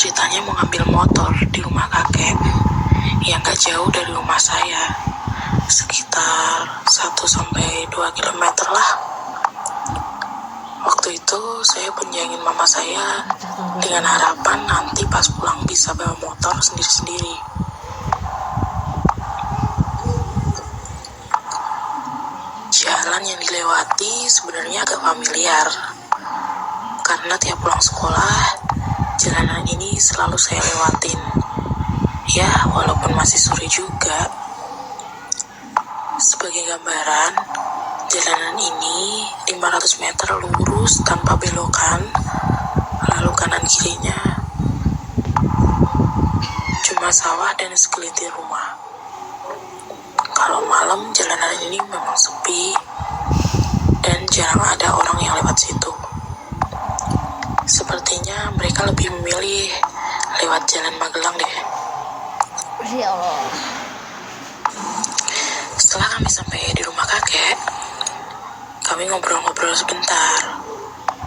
ceritanya mau ngambil motor di rumah kakek yang gak jauh dari rumah saya, sekitar 1-2 kilometer lah. Waktu itu saya penjangin mama saya dengan harapan nanti pas pulang bisa bawa motor sendiri-sendiri. Jalan yang dilewati sebenarnya agak familiar, karena tiap pulang sekolah, jalanan ini selalu saya lewatin. Ya, walaupun masih sore juga. Sebagai gambaran, jalanan ini 500 meter lurus tanpa belokan, lalu kanan kirinya cuma sawah dan segelintir rumah. Kalau malam jalanan ini memang sepi dan jarang ada orang yang lewat situ. Sepertinya mereka lebih memilih lewat jalan Magelang deh. Ya Allah. Setelah kami sampai di rumah kakek, kami ngobrol-ngobrol sebentar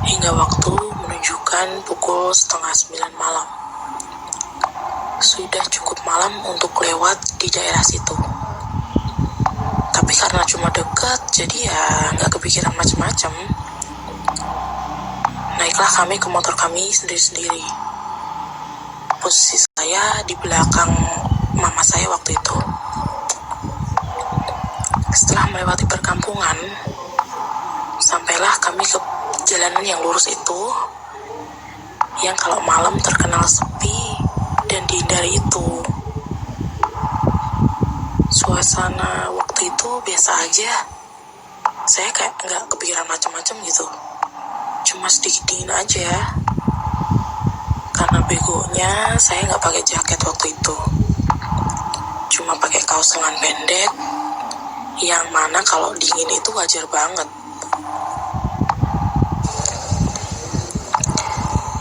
hingga waktu menunjukkan pukul 8:30 malam. Sudah cukup malam untuk lewat di daerah situ. Tapi karena cuma dekat, jadi ya nggak kepikiran macam-macam. Naiklah kami ke motor kami sendiri-sendiri. Posisi saya di belakang mama saya waktu itu. Setelah melewati perkampungan, sampailah kami ke jalanan yang lurus itu, yang kalau malam terkenal sepi dan dihindari itu. Suasana waktu itu biasa aja. Saya kayak nggak kepikiran macam-macam gitu. Cuma sedikit dingin aja. Karena begonya saya nggak pakai jaket waktu itu. Cuma pakai kaos lengan pendek, yang mana kalau dingin itu wajar banget.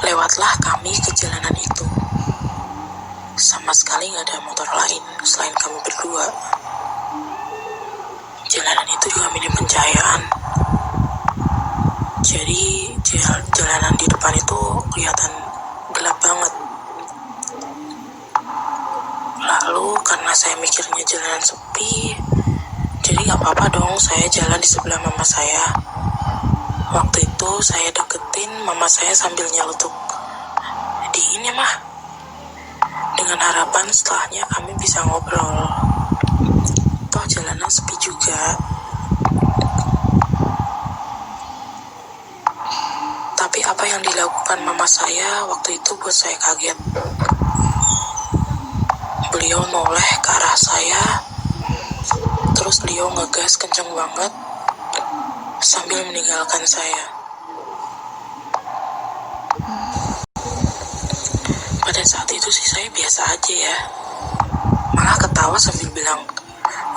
Lewatlah kami ke jalanan itu. Sama sekali nggak ada motor lain selain kami berdua. Jalanan itu juga minim pencahayaan. Jadi jalanan di depan itu kelihatan gelap banget. Lalu karena saya mikirnya jalanan sepi, jadi gak apa-apa dong saya jalan di sebelah mama saya. Waktu itu saya deketin mama saya sambil nyelutuk, "Dingin ya mah?" Dengan harapan setelahnya kami bisa ngobrol. Toh jalanan sepi juga. Tapi apa yang dilakukan mama saya waktu itu buat saya kaget. Beliau noleh ke arah saya, terus beliau ngegas kenceng banget sambil meninggalkan saya. Pada saat itu sih saya biasa aja ya, malah ketawa sambil bilang,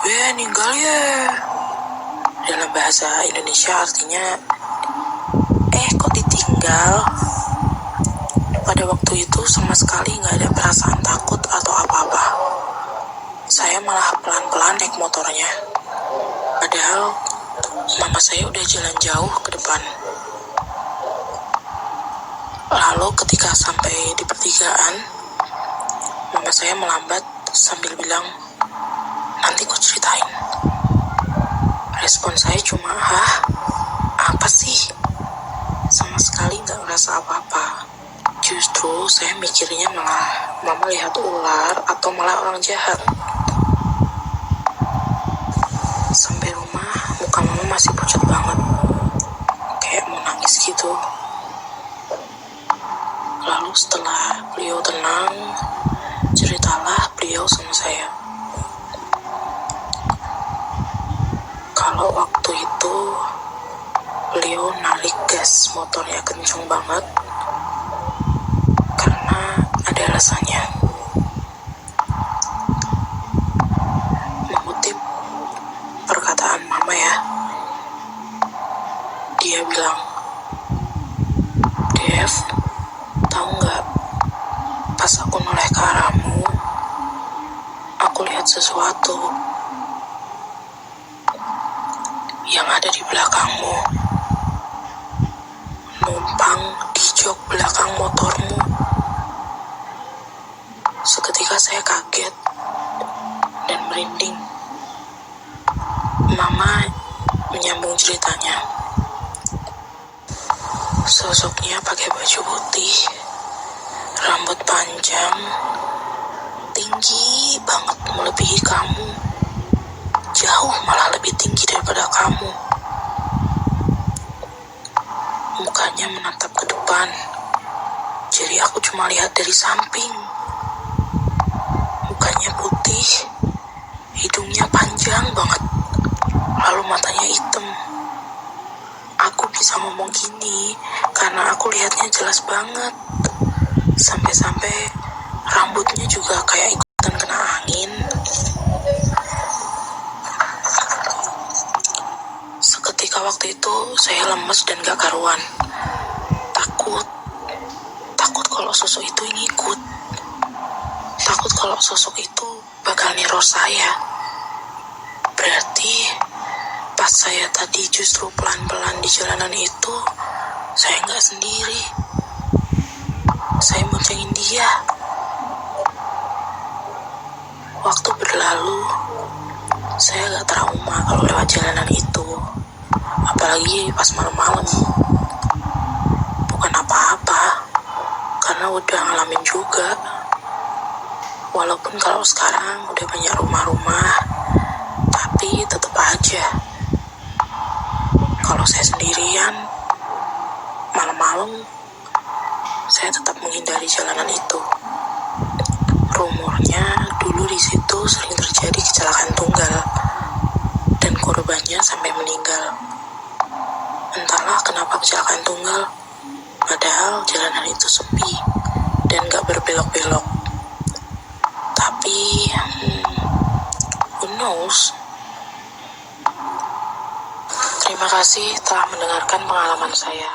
"Weh, ninggal ya." Dalam bahasa Indonesia artinya, kok ditinggal? Pada waktu itu sama sekali gak ada perasaan takut atau apa-apa. Saya malah pelan-pelan naik motornya. Padahal mama saya udah jalan jauh ke depan. Lalu ketika sampai di pertigaan, mama saya melambat sambil bilang, "Nanti ku ceritain." Respon saya cuma, "Hah? Apa sih?" Sama sekali gak ngerasa apa-apa. Justru saya mikirnya malah mama lihat ular atau malah orang jahat. Sampai rumah, muka mama masih pucat banget, kayak mau nangis gitu. Lalu setelah beliau tenang, ceritalah beliau sama saya. Kalau waktu itu beliau narik gas motornya kenceng banget karena ada alasannya. Mengutip perkataan mama ya, dia bilang, "Dev, tahu nggak? Pas aku noleh ke arahmu, aku lihat sesuatu yang ada di belakangmu, numpang di jok belakang motormu." saya kaget dan merinding. Mama menyambung ceritanya. Sosoknya pakai baju putih, rambut panjang, tinggi banget melebihi kamu. Jauh malah lebih tinggi daripada kamu. Mukanya menatap ke depan, jadi aku cuma lihat dari samping. Mukanya putih, hidungnya panjang banget, lalu matanya hitam. Aku bisa ngomong gini karena aku lihatnya jelas banget. Sampai-sampai rambutnya juga kayak ikutan kena angin. Seketika waktu itu saya lemes dan gak karuan. Takut kalau sosok itu ngikut. Takut kalau sosok itu bakal neror saya. Berarti pas saya tadi justru pelan-pelan di jalanan itu, saya gak sendiri. Saya boncengin dia. Waktu berlalu, saya gak trauma kalau lewat jalanan itu. Apalagi pas malam-malam. Bukan apa-apa, karena udah ngalamin juga. Walaupun kalau sekarang udah banyak rumah-rumah, tapi tetap aja. Kalau saya sendirian, malam-malam, saya tetap menghindari jalanan itu. Rumornya dulu di situ sering terjadi kecelakaan tunggal, dan korbannya sampai meninggal. Entahlah kenapa kecelakaan tunggal, padahal jalanan itu sepi dan gak berbelok-belok. Tapi, who knows? Terima kasih telah mendengarkan pengalaman saya.